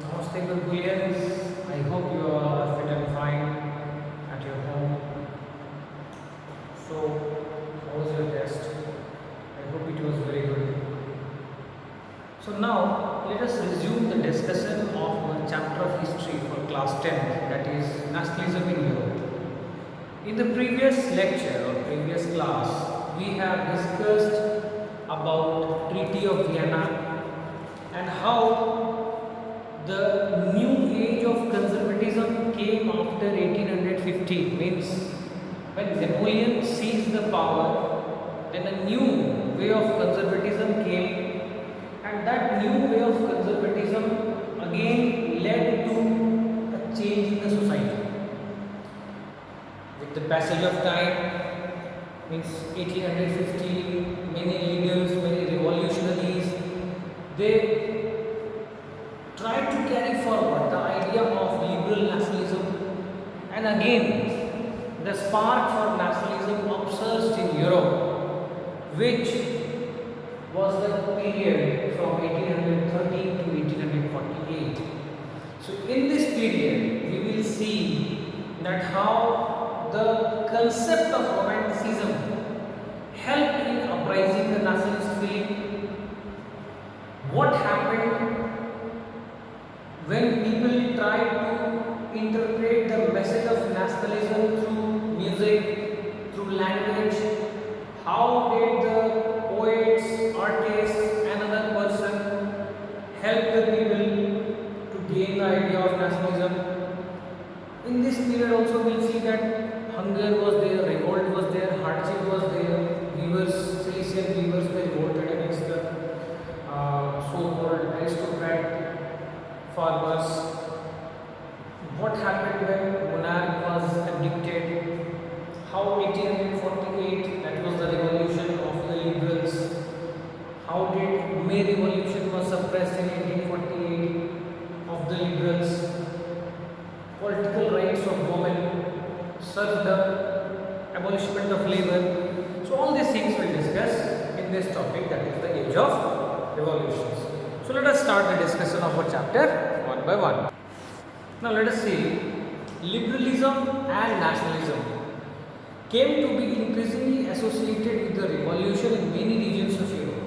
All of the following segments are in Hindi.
Namaste, Bulgarians. I hope you are fit and fine at your home. So, how was your test? I hope it was very good. So now, let us resume the discussion of our chapter of history for class 10, that is nationalism in Europe. In the previous lecture or previous class, we have discussed about Treaty of Vienna and how the new age of conservatism came after 1815. Means when Napoleon seized the power, then a new way of conservatism came, and that new way of conservatism again led to a change in the society. With the passage of time, means 1815, many leaders, many revolutionaries, they tried to carry forward the idea of liberal nationalism, and again the spark for nationalism upsurged in Europe, which was the period from 1813 to 1848. So in this period we will see that how the concept of romanticism helped in uprising the nationalist feeling. What happened when people tried to interpret the message of nationalism through music, through language? How did the poets, artists, and other person help the people to gain the idea of nationalism? In this period also we'll see that hunger was there, revolt was there, hardship was there, weavers, Silesian weavers were revolted against the so-called aristocrat farmers. What happened when monarch was abdicated? How 1848, that was the revolution of the liberals. How did May revolution was suppressed in 1848 of the liberals? Political rights of women, serfdom, abolishment of labor. So all these things we'll discuss in this topic, that is the age of revolutions. So let us start the discussion of our chapter one by one. Now let us see, liberalism and nationalism came to be increasingly associated with the revolution in many regions of Europe.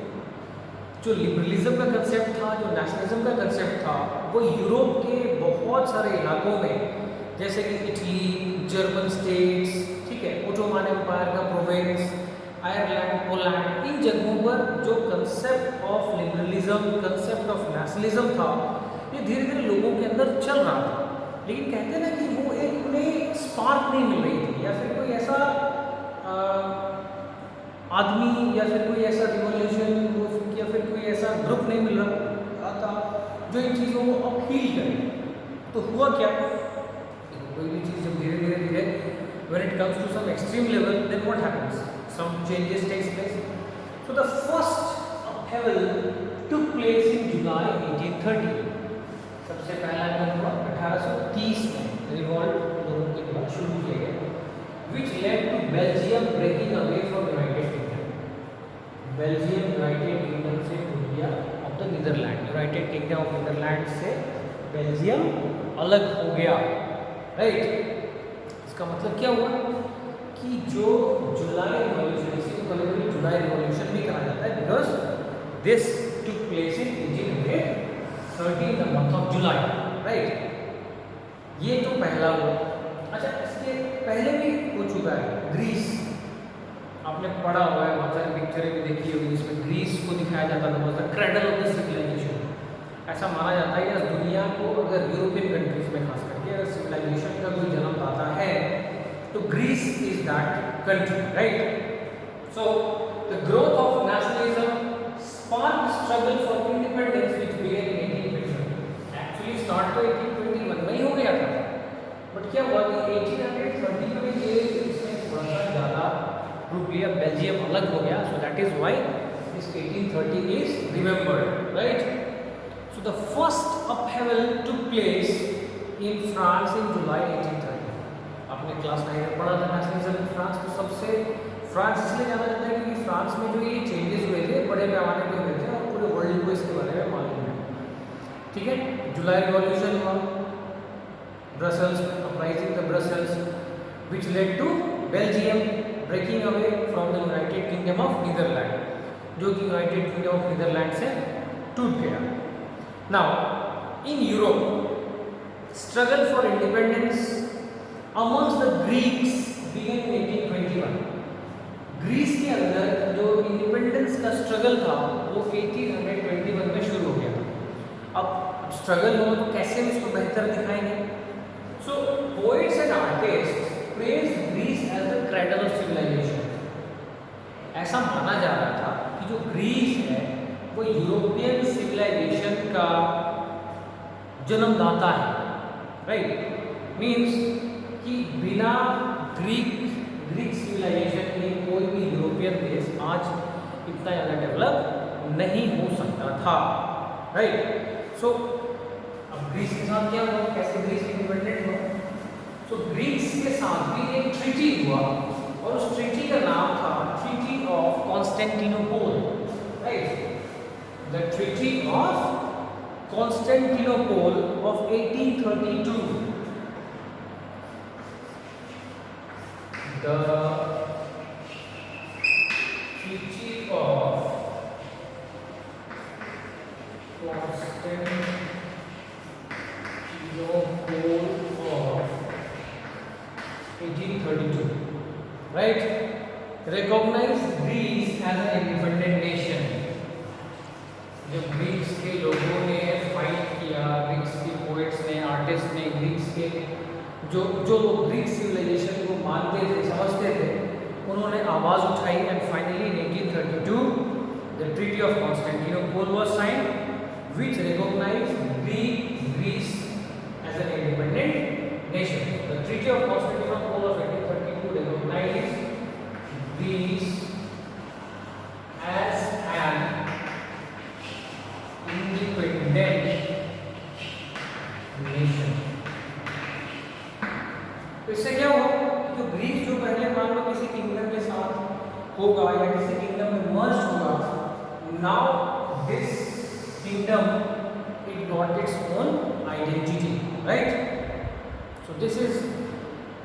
जो लिबरलिज्म का कंसेप्ट था, जो नेशनलिज्म का कंसेप्ट था, वो यूरोप के बहुत सारे इलाकों में, जैसे कि इटली, जर्मन स्टेट्स, ठीक है, ओटोमन एम्पायर का प्रोविंस, आयरलैंड, पोलैंड, इन जगहों पर जो concept of liberalism, concept of nationalism था, ये धीरे धीरे लोगों के अंदर चल रहा था। लेकिन कहते हैं ना कि वो एक उन्हें स्पार्क नहीं मिल रही थी, या फिर कोई ऐसा आदमी, या फिर कोई ऐसा रिवोल्यूशन, या फिर कोई ऐसा ग्रुप नहीं मिल रहा था जो इन चीज़ों को अपील करे। तो हुआ क्या, कोई भी चीज़ जब धीरे धीरे धीरे when it comes to some extreme level, then what happens? Some changes takes place. So the first upheaval took place in July 1830. सबसे पहला कब हुआ? 1830 में रिवॉल्ट लोगों के द्वारा शुरू किया गया, which led to Belgium breaking away from United Kingdom. Belgium United Kingdom से टूट गया of the Netherland, United Kingdom of Netherland से बेल्जियम अलग हो गया, राइट। इसका मतलब क्या हुआ कि जो जुलाई रिवॉल्यूशन, इसी को कभी कभी जुलाई रिवॉल्यूशन भी कहा जाता है, because this took place in 1830 the month of July, right. ये तो पहला हुआ। अच्छा, इसके पहले भी हो चुका है, ग्रीस, आपने पढ़ा हुआ है, बहुत सारी पिक्चरें भी देखी होगी जिसमें ग्रीस को दिखाया जाता था, बहुत क्रेडल ऑफ द सिविलाइजेशन। ऐसा माना जाता है कि दुनिया को अगर यूरोपियन कंट्रीज में खास करके अगर सिविलाइजेशन का कोई जन्म पाता है तो Greece is that country, right. So the growth of nationalism sparked struggle for independence which began in 1821। Actually start तो 1821 में ही हो गया था, बट क्या हुआ कि 1830 में ये इसमें थोड़ा सा ज़्यादा रूप लिया, बेल्जियम अलग हो गया। So that is why this 1830 is remembered, right. So the first upheaval took place in France in July 1830. आपने क्लास 9 में पढ़ा था नेशनलिज्म इन फ्रांस। तो सबसे फ्रांस इसलिए जाना जाता है क्योंकि फ्रांस में जो ये चेंजेस हुए थे बड़े पैमाने पे हुए थे और पूरे वर्ल्ड को इसके बारे में मालूम है, ठीक है, जुलाई रिवॉल्यूशन हुआ, Brussels uprising the Brussels which led to Belgium breaking away from the United Kingdom of Netherland, जो कि यूनाइटेड किंगडम ऑफ नीदरलैंड से टूट गया। Now in Europe struggle for independence amongst the Greeks began in 1821। Greece के अंदर जो इंडिपेंडेंस का स्ट्रगल था वो 1821 में शुरू हो गया था। अब स्ट्रगल हो तो कैसे हम इसको बेहतर दिखाएंगे? So poets and artists praise Greece as the cradle of civilisation. ऐसा माना जा रहा था कि जो ग्रीस है वो यूरोपियन सिविलाइजेशन का जन्मदाता है, राइट। मीन्स कि बिना ग्रीक सिविलाइजेशन के कोई भी यूरोपियन देश आज इतना ज़्यादा डेवलप नहीं हो सकता था, राइट। सो अब ग्रीस के साथ क्या हुआ, कैसे ग्रीस इंडिपेंडेंट हुआ? सो ग्रीस के साथ भी एक ट्रीटी हुआ और उस ट्रीटी का नाम था treaty of Constantinople, right. The treaty of Constantinople of 1832। The Treaty of Constantinople of 1832, right, recognized Greece as an independent nation। जब ग्रीक्स के लोगों ने फाइट किया, ग्रीक्स के पोएट्स ने, आर्टिस्ट ने, ग्रीक्स के जो ग्रीक सिविलाइजेशन को मानते थे, समझते थे, उन्होंने आवाज़ उठाई and finally in 1832 the treaty of Constantinople was signed which recognized Greece as an independent nation. The treaty of Constantinople of 1832 recognized Greece as an independent nation. तो इससे क्या हुआ, जो ग्रीस जो पहले मान लो किसी किंगडम के साथ होगा या किसी किंगडम में मर्ज होगा, now this kingdom it got its own identity, right. So this is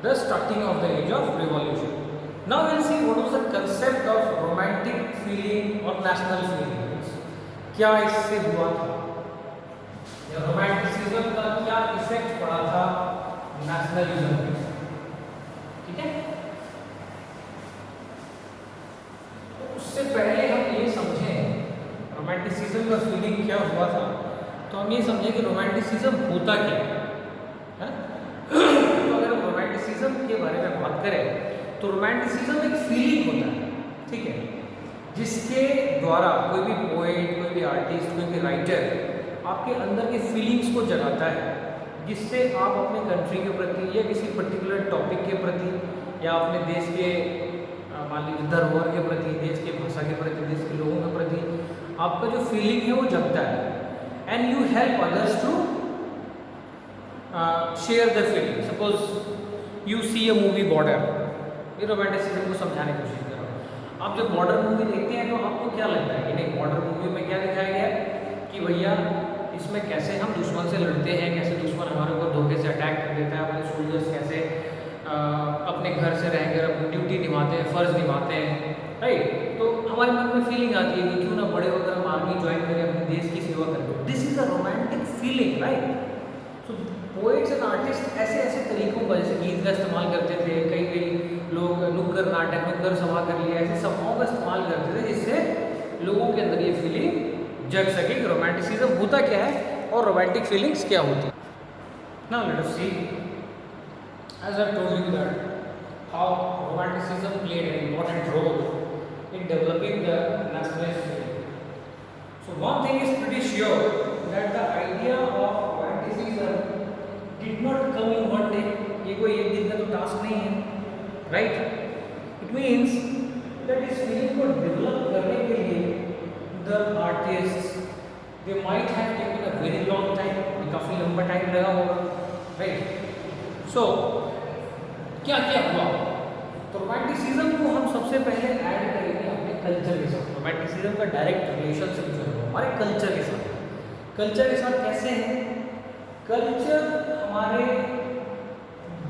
the starting of the age of revolution. Now will see what was the concept of romantic feeling और नेशनल फीलिंग। क्या इससे हुआ था, या रोमांटिसिज्म का क्या इफेक्ट पड़ा था नेशनलिज्म पे, ठीक है। तो उससे पहले हम ये समझें रोमांटिसिज्म का फीलिंग क्या हुआ था, तो हम ये समझें कि रोमांटिसिज्म होता क्या है। तो अगर हम रोमांटिसिज्म के बारे में बात करें तो रोमांटिसिज्म एक फीलिंग होता है, ठीक है, जिसके द्वारा कोई भी पोएट, कोई भी आर्टिस्ट, कोई भी राइटर आपके अंदर के फीलिंग्स को जगाता है, जिससे आप अपने कंट्री के प्रति या किसी पर्टिकुलर टॉपिक के प्रति या अपने देश के मान लीजिए धरोहर के प्रति, देश के भाषा के प्रति, देश के लोगों के प्रति आपका जो फीलिंग है वो जगता है and you help others to share the feeling. Suppose you see a movie Border, ये रोमांटिसिज्म को समझाने की कोशिश कर रहा हूँ। आप जब बॉर्डर मूवी देखते हैं तो आपको क्या लगता है कि नहीं, बॉर्डर मूवी में क्या दिखाया गया है कि भैया इसमें कैसे हम दुश्मन से लड़ते हैं, कैसे दुश्मन हमारे ऊपर धोखे से अटैक कर देता है, हमारे सोल्जर्स कैसे अपने घर से रहकर अपनी ड्यूटी निभाते हैं, फ़र्ज निभाते हैं, राइट। तो हमारे मन में फीलिंग आती है कि क्यों ना बड़े होकर हम आर्मी ज्वाइन करें, अपने देश की सेवा करें। This is a romantic feeling, right. So poets and artist ऐसे ऐसे तरीकों का, जैसे गीत का इस्तेमाल करते थे, कई लोग नुक्कड़ नाटक, नुक्कड़ सभा कर लिया, ऐसे सभाओं का इस्तेमाल करते थे जिससे लोगों के अंदर ये फीलिंग जग सके कि रोमांटिसिज्म होता क्या है और रोमांटिक फीलिंग्स क्या होती है। Now let us see, as I told you that how romanticism played an important role in developing the nationalist feeling. So one thing is pretty sure that the idea of romanticism did not come in one day. ये कोई एक दिन का तो टास्क नहीं है, राइट। इट मीन्स दैट इस फीलिंग को डेवलप करने के लिए the artists they might have taken a very long time, काफ़ी लंबा टाइम लगा होगा, राइट। सो क्या क्या हुआ, तो रोमांटिसिज्म को हम सबसे पहले ऐड करेंगे अपने कल्चर के साथ। रोमांटिसिज्म का डायरेक्ट रिलेशनशिप जो है हमारे कल्चर के साथ। कल्चर के साथ कैसे हैं? कल्चर हमारे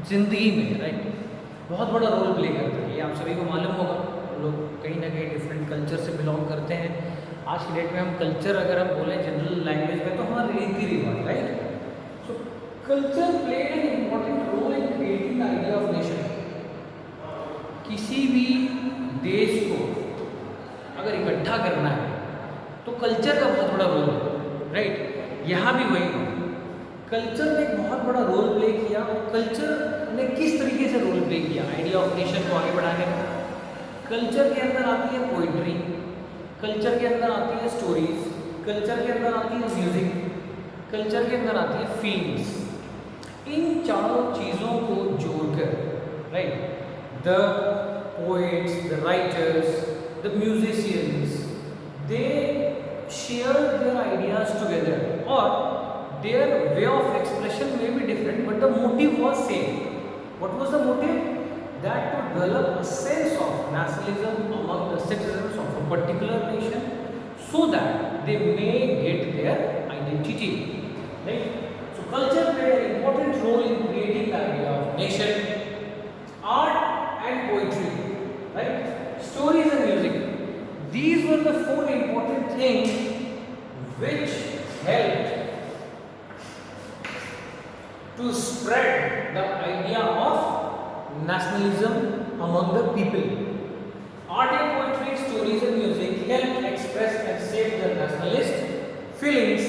जिंदगी में राइट बहुत बड़ा रोल प्ले करता है, ये आप सभी को मालूम होगा। लोग कहीं ना कहीं डिफरेंट कल्चर से बिलोंग करते हैं। आज की डेट में हम कल्चर अगर हम बोलें जनरल लैंग्वेज में तो हमारे रीति रिवाज right. So culture play an important role in creating the idea of nation. किसी भी देश को अगर इकट्ठा करना है तो कल्चर का बहुत बड़ा रोल है राइट। यहाँ भी वही है, कल्चर ने एक बहुत बड़ा रोल प्ले किया। कल्चर ने किस तरीके से रोल प्ले किया आइडिया ऑफ नेशन को आगे बढ़ाने में? कल्चर के अंदर आती है पोइट्री, कल्चर के अंदर आती है स्टोरीज, कल्चर के अंदर आती है म्यूजिक, कल्चर के अंदर आती है फिल्म्स। इन चारों चीज़ों को जोड़कर right the poets, the writers, the musicians, they share their ideas together और their way of expression may be different but the motive was same. What was the motive? That to develop a sense of nationalism among the citizens of a particular nation so that they may get their identity, right? So culture played an important role in creating the idea of nation. Art and poetry, right? Stories and music, these were the four important things which helped to spread the idea of nationalism among the people. Art and poetry, stories and music helped express and shape the nationalist feelings.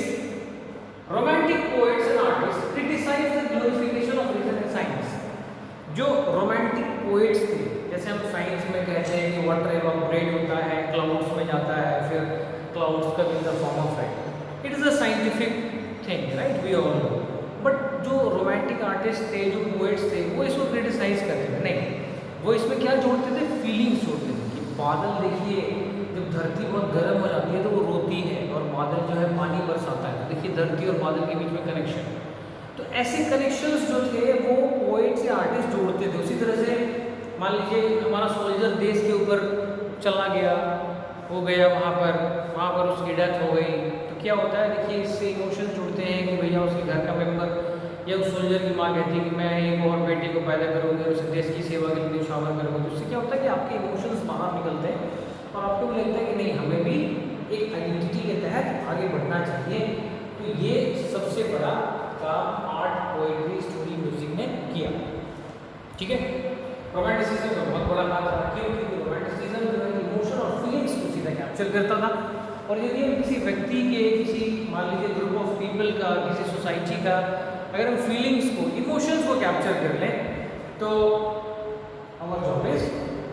Romantic poets and artists criticized the glorification of reason and science. जो रोमांटिक पोएट्स थे, जैसे हम साइंस में कहते हैं कि वाटर इवापोरेट होता है, क्लाउड्स में जाता है, फिर क्लाउड्स का in the form of right, it is a scientific thing right, we all know. But जो रोमांटिक आर्टिस्ट थे, जो पोएट्स थे, वो इसको क्रिटिसाइज करते थे नहीं, वो इसमें क्या जोड़ते थे? फीलिंग्स जोड़ते थे कि बादल देखिए, जब धरती बहुत गर्म हो जाती है तो वो रोती है और बादल जो है पानी बरसाता है, तो देखिए धरती और बादल के बीच में कनेक्शन। तो ऐसे कनेक्शंस जो थे वो पोएट्स या आर्टिस्ट जोड़ते थे। उसी तरह से मान लीजिए हमारा सोल्जर देश के ऊपर चला गया, हो गया वहाँ पर उसकी डेथ हो गई, तो क्या होता है देखिए इससे इमोशन जुड़ते हैं कि भैया उसके घर का मेंबर या उस सोल्जर की माँ कहती है कि मैं एक और बेटे को पैदा करूँगी और उस देश की सेवा के लिए शामिल करूँगी। तो उससे क्या होता है कि आपके इमोशंस बाहर निकलते हैं और आपको भी लगता है कि नहीं, हमें भी एक आइडेंटिटी के तहत आगे बढ़ना चाहिए। तो ये सबसे बड़ा काम आर्ट, पोएट्री, स्टोरी, म्यूजिक ने किया। ठीक है, रोमांटिसिज्म का बहुत बड़ा हाथ था। क्यों? क्योंकि रोमांटिसिज्म जो है इमोशन और फीलिंग्स को सीधा कैप्चर करता था। और यदि हम किसी व्यक्ति के, किसी मान लीजिए ग्रुप ऑफ पीपल का, किसी सोसाइटी का, अगर हम फीलिंग्स को, इमोशंस को कैप्चर कर लें तो our job is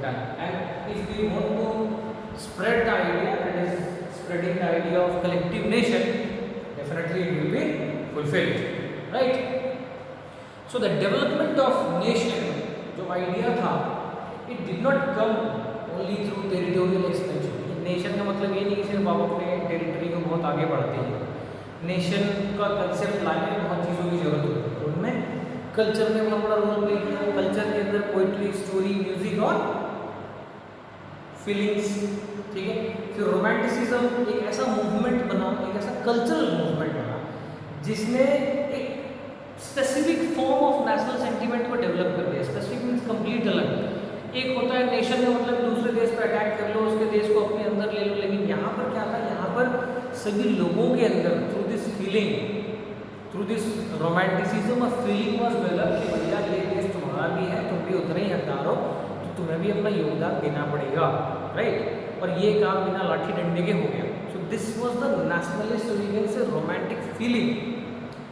done. And if we want to spread the idea, that is spreading the idea of collective nation, definitely it will be fulfilled right. So the development of nation जो आइडिया था, it did not come only through territorial expansion. Nation का मतलब ये नहीं कि सिर्फ आप अपने टेरिटरी को बहुत आगे बढ़ते हैं। नेशन का कंसेप्ट लाने में बहुत चीज़ों की जरूरत होती है, उनमें कल्चर ने बहुत बड़ा रोल प्ले किया। कल्चर के अंदर पोइट्री, स्टोरी, म्यूजिक और फीलिंग्स। ठीक है, फिर रोमांटिसिज्म एक ऐसा मूवमेंट बना, एक ऐसा कल्चरल मूवमेंट बना जिसने एक specific form of national sentiment को डेवलप कर दिया। स्पेसिफिक मीन्स कंप्लीट अलग। एक होता है नेशन का मतलब दूसरे देश पर अटैक कर लो, उसके देश को अपने अंदर ले लो, लेकिन यहाँ पर क्या था, यहाँ पर सभी लोगों के अंदर through this feeling, through this romanticism, a feeling was develop कि भैया ये देश तुम्हारा भी है, तुम भी उतने ही हकदार हो, तो तुम्हें भी अपना योगदान देना पड़ेगा राइट। और ये काम बिना लाठी डंडे के हो गया। So this was the nationalist romantic feeling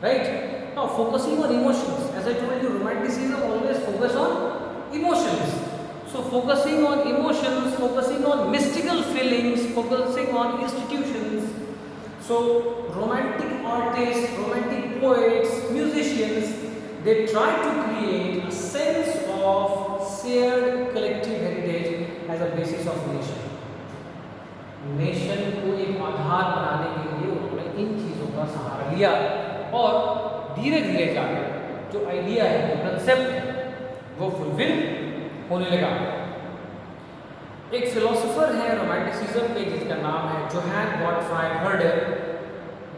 right. Now focusing on emotions, as I told you, romanticism always focus on emotions. So focusing on emotions, focusing on mystical feelings, focusing on institutions. So romantic artists, romantic poets, musicians, they try to create a sense of shared collective heritage as a basis of nation. Nation को एक आधार बनाने के लिए उन्होंने इन चीज़ों का सहारा लिया और धीरे धीरे जाकर जो आइडिया है, जो कंसेप्ट है, वो फुलफिल होने लगा। एक फिलोसोफर है रोमांटिसिज्म के जिसका नाम है जोहान गॉटफ्राइड हर्डर।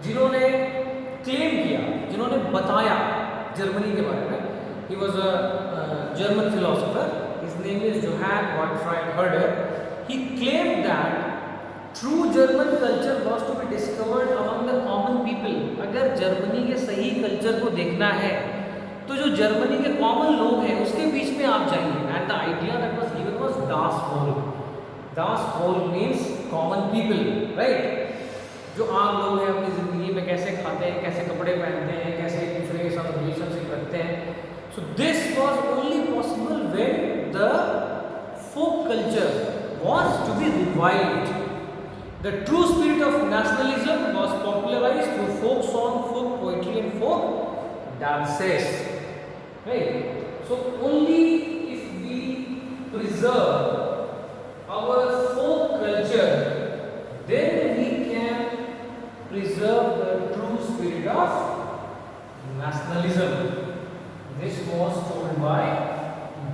जिन्होंने क्लेम किया, जिन्होंने बताया जर्मनी के बारे में। He was a German philosopher, his name is Johann Gottfried Herder. He claimed that true German culture was to be discovered among the common people. अगर जर्मनी के सही कल्चर को देखना है तो जो जर्मनी के कॉमन लोग हैं उसके बीच में आप जाइए। And the idea that was given was das Volk. Das Volk means common people, right? जो आम लोग हैं अपनी ज़िंदगी में कैसे खाते हैं, कैसे कपड़े पहनते हैं, कैसे एक दूसरे के साथ रिलेशनशिप रखते हैं। So this was only possible when the folk culture was to be revived. The true spirit of nationalism was popularized through folk song, folk poetry and folk dances. Right? So only if we preserve our folk culture, then we can preserve the true spirit of nationalism. This was told by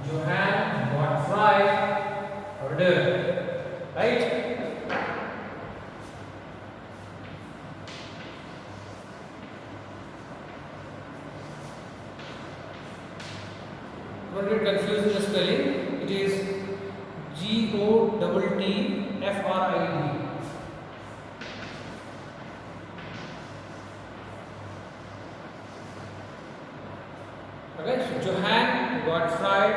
Johann Gottfried Herder. Right? Don't get confused in the spelling. It is Gottfried. Okay, so Johann Gottfried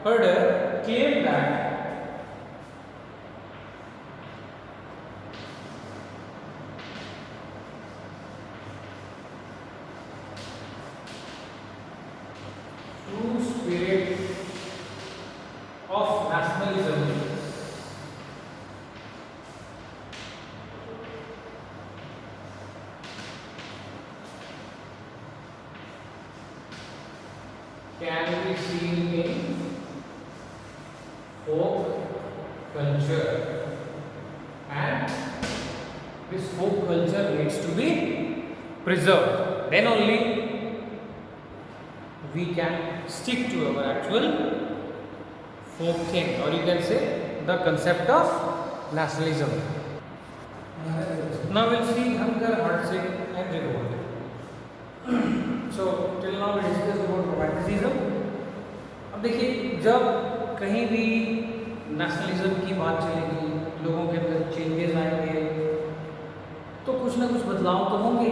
Herder claimed that true spirit of nationalism can be seen in folk culture, and this folk culture needs to be preserved. Then only we can stick to our actual folk thing, or you can say the concept of nationalism. Now we'll see hunger, hardship and revolt. So till now we discussed about romanticism. अब देखिए, जब कहीं भी नेशनलिज्म की बात चलेगी, लोगों के अंदर चेंजेस आएंगे, तो कुछ ना कुछ बदलाव तो होंगे।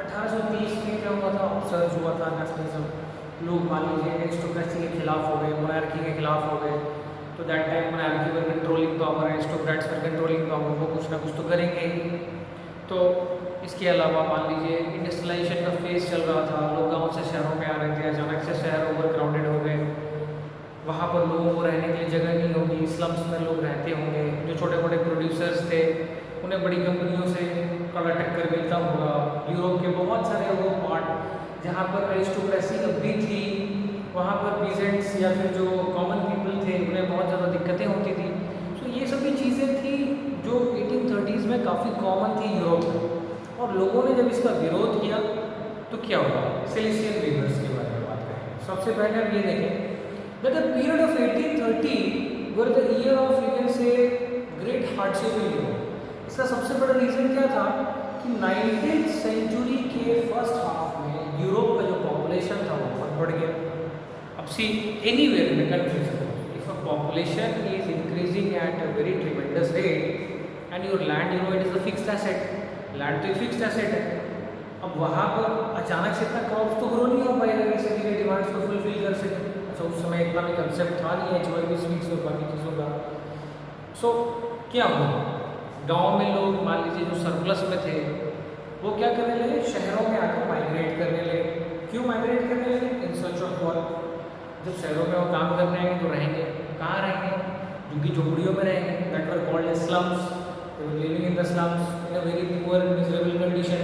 1830 में क्या हुआ था? सर्च हुआ था नेशनलिज्म। लोग मान लीजिए एरिस्टोक्रेसी के खिलाफ हो गए, मोनार्की के खिलाफ हो गए। तो दैट टाइम मोनार्की पर कंट्रोलिंग पावर, एरिस्टोक्रेट्स पर कंट्रोलिंग पावर, वो कुछ ना कुछ तो करेंगे ही। तो इसके अलावा मान लीजिए इंडस्ट्रियलाइजेशन का फेज चल रहा था, लोग गाँव से शहरों में आ रहे थे, अचानक से शहर ओवर क्राउडेड हो गए, वहाँ पर लोगों को रहने के लिए जगह नहीं होगी, स्लम्स में लोग रहते होंगे। जो छोटे छोटे प्रोड्यूसर्स थे उन्हें बड़ी कंपनियों से कड़ा टक्कर मिलता होगा। यूरोप के बहुत सारे वो पार्ट जहाँ पर एरिस्टोक्रेसी अब भी थी, वहाँ पर पीजेंट्स या फिर जो कॉमन पीपल थे उन्हें बहुत ज़्यादा दिक्कतें होती थी। सो ये सभी चीज़ें थी जो 1830s में काफ़ी कॉमन थी यूरोप में। और लोगों ने जब इसका विरोध किया तो क्या हुआ? सिलिसियन वीवर्स के बारे में बात करें। सबसे पहले हम ये देखें that the period of 1830 were the year of, you can say, great hardship in Europe। इसका सबसे बड़ा रीज़न क्या था कि 19th सेंचुरी के फर्स्ट हाफ में यूरोप का जो पॉपुलेशन था वो बहुत बढ़ गया। अब see anywhere in the country, if a population is increasing at a very tremendous rate and your land, you know, it is a fixed asset. Land तो एक फिक्स्ड एसेट है। अब वहाँ पर अचानक से इतना क्रॉप्स तो ग्रो नहीं हो पाएगा कि सभी के डिमांड्स को फुलफिल कर सके। अच्छा, उस समय इतना भी कंसेप्ट था नहीं HYV स्वीट्स और बाकी चीज़ों का। सो क्या हुआ? गांव में लोग मान लीजिए जो सरप्लस में थे वो क्या करने लगे? शहरों में आकर माइग्रेट करने लगे। क्यों माइग्रेट करने लगे? In search of work. जब शहरों में वो काम करने आएंगे तो रहेंगे कहाँ? रहेंगे झुग्गी झोपड़ियों में रहेंगे। That were called as slums. Living in the slums in a very poor miserable condition.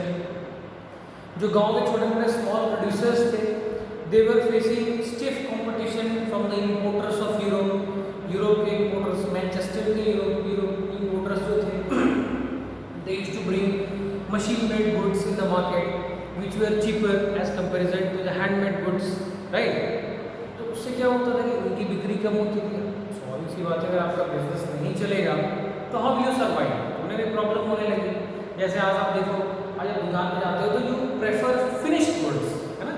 जो गांव के छोटे मोटे स्मॉल प्रोड्यूसर्स थे, they were facing stiff competition from the importers of Europe. Europe के इम्पोर्टर्स, मैनचेस्टर के यूरोप इम्पोर्टर्स जो थे, they used to bring machine made goods in the market which were cheaper as comparison to the handmade goods, right? तो उससे क्या होता था कि उनकी बिक्री कम होती थी। सॉरी सी बात है, अगर आपका बिजनेस नहीं चलेगा तो हाउ विल यू सर्वाइव? उन्हें भी प्रॉब्लम होने लगी। जैसे आज आप देखो आज आप दुकान पे जाते हो तो यू प्रेफर फिनिश्ड गुड्स, है ना।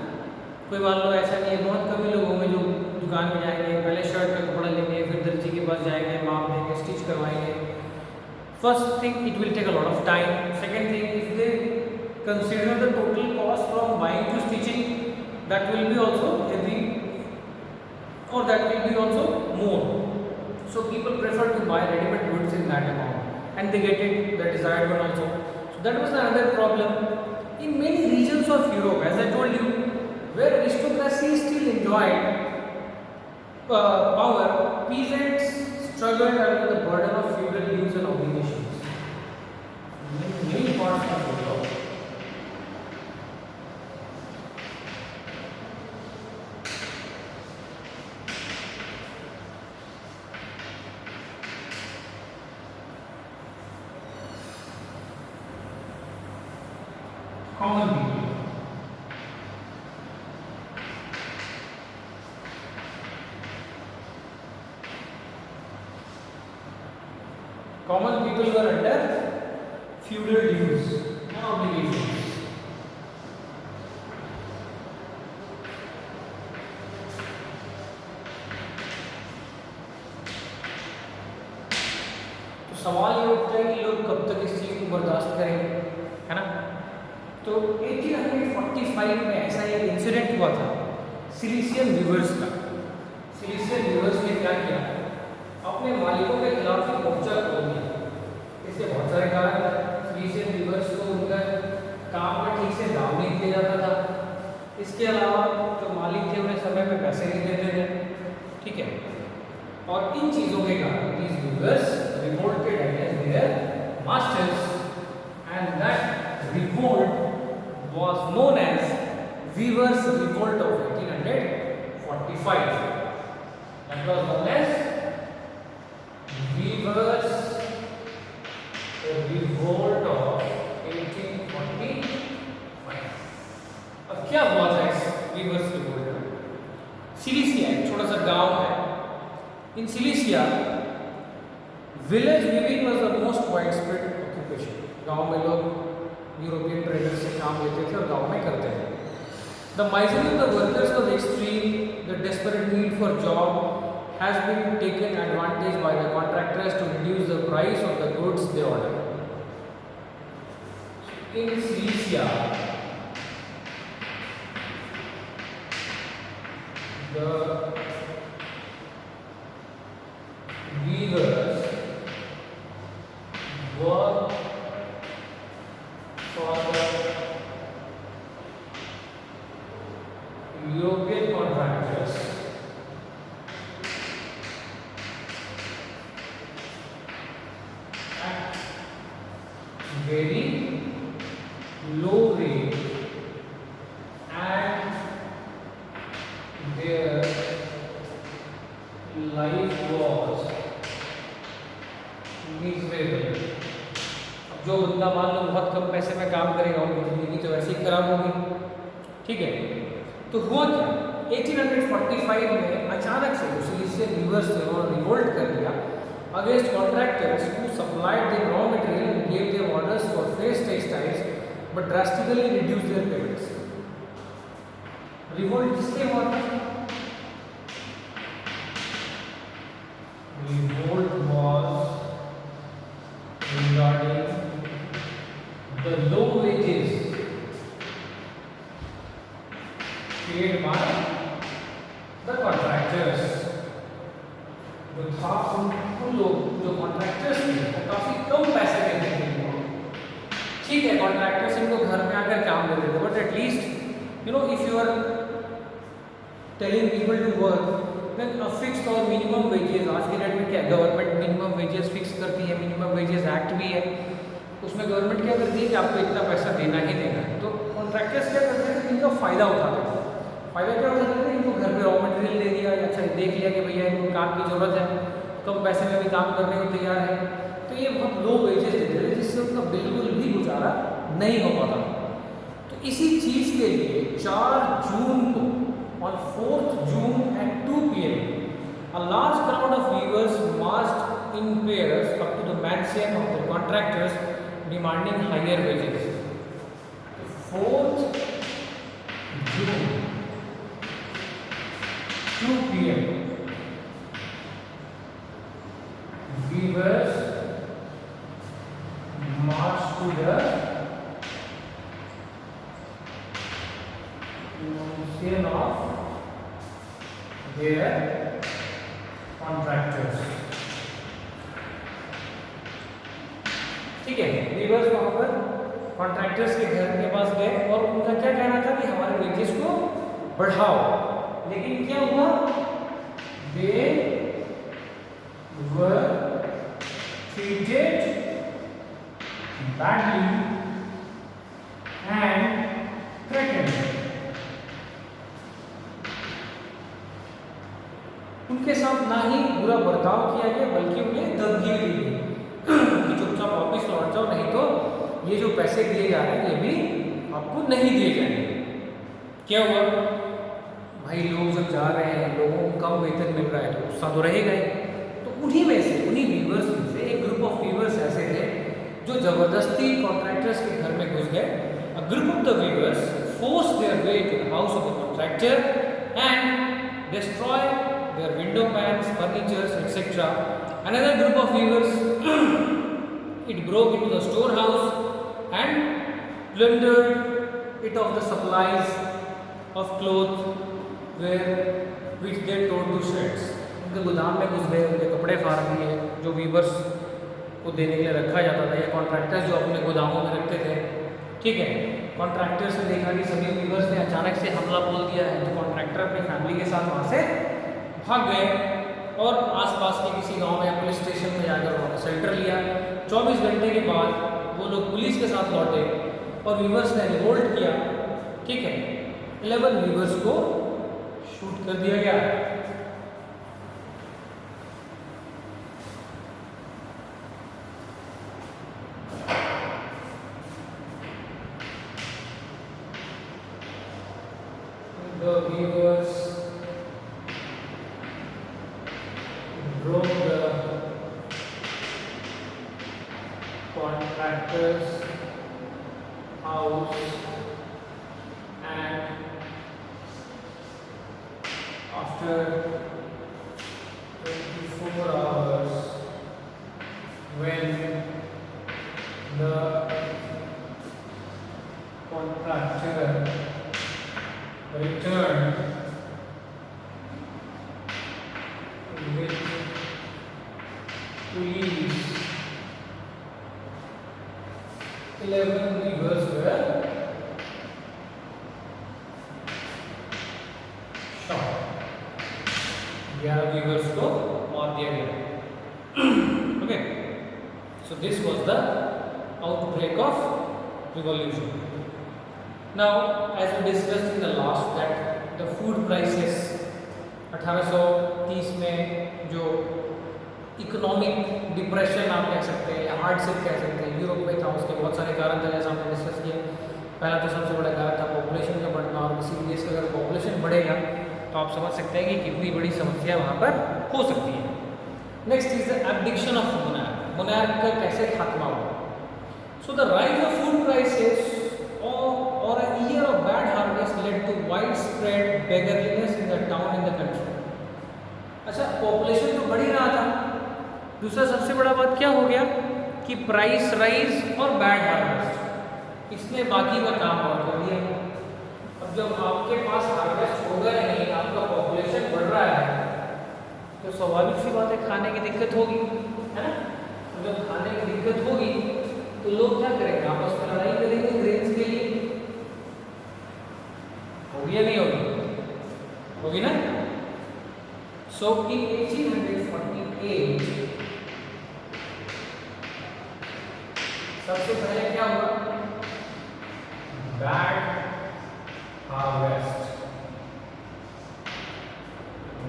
कोई मान लो ऐसा नहीं है, बहुत कम ही लोग होंगे जो दुकान पे जाएंगे, पहले शर्ट का कपड़ा लेंगे, फिर दर्जी के पास जाएंगे, माप देंगे, स्टिच करवाएंगे। First thing it will take a lot of time. Second thing if they consider the total cost from buying to stitching, that will be also heavy or that will be also more. So people prefer to buy ready-made goods in that amount and they get it the desired one also. So that was another problem in many regions of Europe, as I told you, where aristocracy still enjoyed power. Peasants struggled under the burden of feudal dues and obligations. Many parts of Europe. Common people. Common people were under feudal dues and obligations. तो सवाल ये उठता है कि लोग कब तक इस चीज़ को बर्दाश्त करेंगे, है ना। तो 1845 में ऐसा एक इंसिडेंट हुआ था सिलिसियन वीवर्स का। सिलिसियन वीवर्स ने क्या किया, अपने मालिकों के खिलाफ एक मोर्चा खोल दिया। इसके बहुत सारे कारण हैं। सिलिसियन वीवर्स को उनका काम में ठीक से दाम नहीं दिया जाता था। इसके अलावा जो मालिक थे उन्हें समय में पैसे नहीं देते थे, ठीक है। और इन चीज़ों के कारण these weavers revolted against their masters and that revolt was known as Weavers' Revolt of 1845. That was known as Weavers' Revolt of 1845. अब क्या हुआ था इस Weavers' Revolt में? सिलिसिया एक छोटा सा गांव है। In Cilicia, village weaving was the most widespread occupation. गांव में लोग यूरोपियन ट्रेडर्स से काम लेते थे और गांव में करते थे। The misery of the workers was extreme. The desperate need for job has been taken advantage by the contractors to reduce the price of the goods they order. In Cilicia, the weavers work for the European contractors at very low rate and their life was miserable. जो बंदा मान लो बहुत कम पैसे में काम करेगा उनकी जिंदगी तो वैसे ही खराब होगी, ठीक है। तो हुआ क्या, 1845 में अचानक से सिलिसियन वीवर्स ने उन्होंने रिवोल्ट कर दिया against contractors who supplied the raw material and gave them orders for face textiles but drastically reduce there payments. Revolt किसके हुआ था? Revolt was regarding the low wages paid by the contractors. जो था उन लोग जो कॉन्ट्रैक्टर्स थे वो काफ़ी कम पैसे देते थे। ठीक है, कॉन्ट्रैक्टर्स इनको घर में आकर काम देते थे, but at least if you are telling people to work then fixed और मिनिमम वेजेस, आज के डेट में क्या गवर्नमेंट मिनिमम वेजेस फिक्स करती है, मिनिमम वेजेस एक्ट भी है, उसमें गवर्नमेंट क्या करती है कि आपको इतना पैसा देना ही देना है। तो कॉन्ट्रैक्टर्स क्या करते हैं कि इनका फ़ायदा उठाते हैं। फ़ायदा क्या उठाते हैं? इनको घर पे रॉ मटेरियल दे दिया, अच्छा देख लिया कि भैया इनको काम की ज़रूरत है, कम पैसे में भी काम करने को तैयार है, तो ये बहुत लो वेजेस देते थे जिससे उनका बिल्कुल भी गुजारा नहीं हो पाता। तो इसी चीज़ के लिए 4 जून को on 4th June at 2 p.m. a large crowd of weavers marched in pairs up to the mansion of the contractors demanding higher wages. 2 p.m. weavers march to the scene of their contractors. ठीक है, वीवर्स वहां पर कॉन्ट्रैक्टर्स के घर के पास गए और उनका क्या कहना था कि हमारे वेजेस को बढ़ाओ, लेकिन क्या हुआ, दे वर treated badly and threatened. उनके साथ ना ही बुरा बर्ताव किया गया बल्कि उन्हें धमकी दी गई कि चुपचाप वापस लौट जाओ, नहीं तो ये जो पैसे दिए जा रहे हैं ये भी आपको नहीं दिए जाएंगे। क्या हुआ भाई, लोग जब जा रहे हैं, लोगों को कम वेतन मिल रहा है तो गुस्सा तो रहेगा ही। तो उन्हीं में से, उन्हीं वीवर्स में से एक ग्रुप ऑफ वीवर्स ऐसे थे जो जबरदस्ती कॉन्ट्रैक्टर्स के घर में घुस गए। A group of the weavers force their way to the house of the contractor and destroy their window pans, furnitures, etc. Another group of weavers it broke into the storehouse and plundered it of the supplies of cloth which they tore to shreds. उनके गोदाम में घुस गए, उनके कपड़े फाड़ दिए जो वीवर्स को देने के लिए रखा जाता था, या कॉन्ट्रैक्टर्स जो अपने गोदामों में रखते थे। ठीक है, कॉन्ट्रैक्टर्स ने देखा कि सभी वीवर्स ने अचानक से हमला बोल दिया है, तो कॉन्ट्रैक्टर अपनी फैमिली के साथ वहाँ से भाग गए और आसपास के किसी गांव में या पुलिस स्टेशन में जाकर उन्होंने शेल्टर लिया। 24 घंटे के बाद वो लोग पुलिस के साथ लौटे और वीवर्स ने रिवोल्ट किया। ठीक है, 11 वीवर्स को शूट कर दिया गया। The weavers broke the contractor's house and after 24 hours when the contractor returned with police, 11 weavers were shot. 11 weavers को मार दिया गया। Okay, so this was the outbreak of revolution. Now, as we discussed in the last that the food prices 1830 में जो इकोनॉमिक डिप्रेशन आप कह सकते हैं या हार्डशिप कह सकते हैं यूरोप में था, उसके बहुत सारे कारण थे जैसा हमने डिस्कस किया। पहला तो सबसे बड़ा कारण था पॉपुलेशन का बढ़ना, और किसी देश का अगर पॉपुलेशन बढ़ेगा तो आप समझ सकते हैं कि कितनी बड़ी समस्या वहाँ पर हो सकती है। Next is the abdication of monarch. Monarch का कैसे खात्मा हुआ? So the rise of food prices or a year of bad harvest led to widespread beggarliness in the town in the country. अच्छा, पॉपुलेशन तो बढ़ ही रहा था, दूसरा सबसे बड़ा बात क्या हो गया कि प्राइस राइज और बैड हार्वेस्ट, इसने बाकी का काम और कर दिया। अब जब आपके पास हार्वेस्ट होगा नहीं, आपका पॉपुलेशन बढ़ रहा है, तो स्वाभाविक सी बात है खाने की दिक्कत होगी, है ना। तो जब खाने की दिक्कत होगी तो लोग क्या करेंगे, आपस में लड़ाई करेंगे ग्रेन्स के लिए। होगी या नहीं होगी? होगी ना। सो इन 1848 सबसे पहले क्या हुआ? Bad harvest.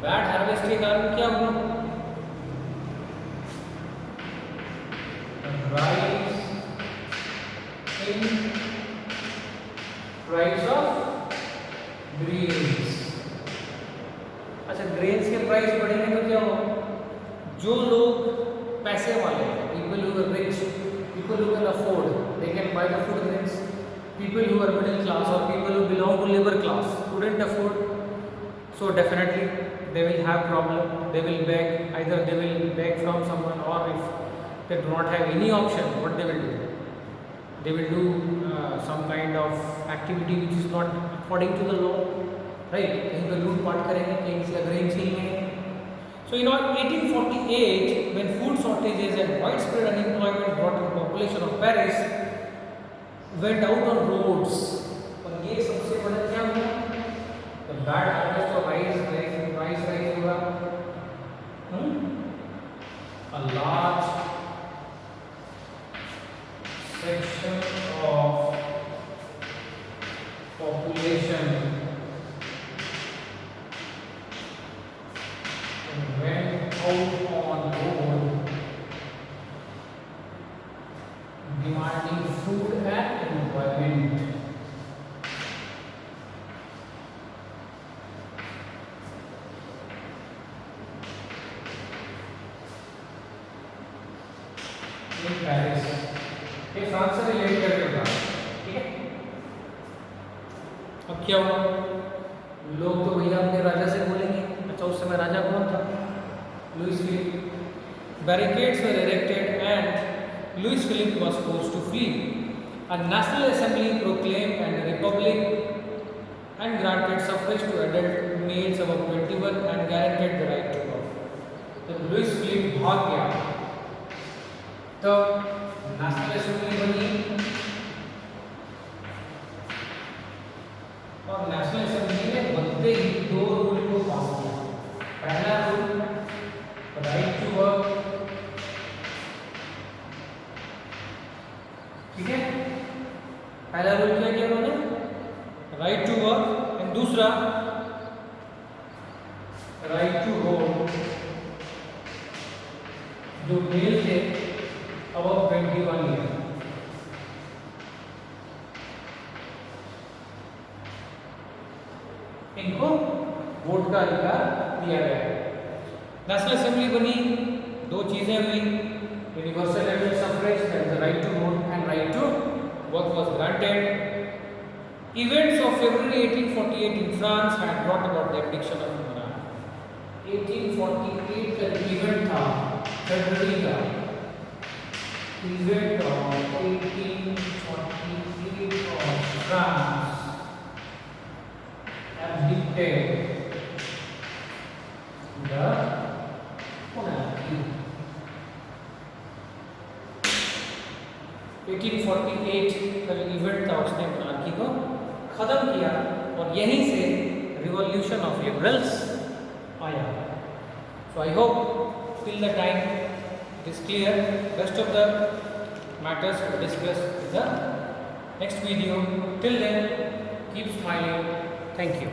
बैड हार्वेस्ट के कारण क्या हुआ? Rise in price of grains. अच्छा, ग्रेन्स के प्राइस बढ़ेंगे तो क्या होगा? जो लोग पैसे वाले हैं, people who are rich, people who can afford, they can buy the food grains. People who are middle class or people who belong to labor class couldn't afford, so definitely they will have problem, they will beg, either they will beg from someone, or if they do not have any option, what they will do? They will do some kind of activity which is not according to the law, right? कहीं पर लूट पाट करेंगे, कहीं से अग्रेन छीन लेंगे. So in 1848, when food shortages and widespread unemployment brought the population of Paris went out on roads. और ये सबसे बड़ा क्या हुआ? The bad harvest of rice हुआ. A large section of population went out on road demanding food and employment. In Paris, ये फ्रांस से रिलेट करके बता, ठीक है? अब क्या हुआ? लोग तो भैया अपने राजा से बोलेंगे. अच्छा, उस समय राजा कौन था? Louis Philippe. Barricades were erected and Louis Philippe was forced to flee. A national assembly proclaimed and a republic and granted suffrage to adult males above 21 and guaranteed the right to vote. जब लुइस फिलिप भाग गया, तो नेशनल असेंबली बनी और नेशनल असेंबली ने बनते ही दो रूल को पास किया. पहला रूल राइट टू वर्क, ठीक है? पहला रूल क्या किया उन्होंने? Right to work. एंड दूसरा राइट टू वोट. जो मेल थे above 21 years, इनको वोट का अधिकार दिया गया. नेशनल असेंबली बनी, दो चीजें हुई. Universal adult suffrage, that is the right to vote, and right to work was granted. Events of February 1848 in France had brought about the abdiction of monarchy. 1848 का इवेंट था फरवरी का. Event of 1848 of France abdicated the monarchy. 1848 का जो इवेंट था उसने monarchy को खत्म किया और यहीं से रिवॉल्यूशन ऑफ लिबरल्स आया. So I hope till the time it is clear. Rest of the matters we will discuss in the next video. Till then, keep smiling. Thank you.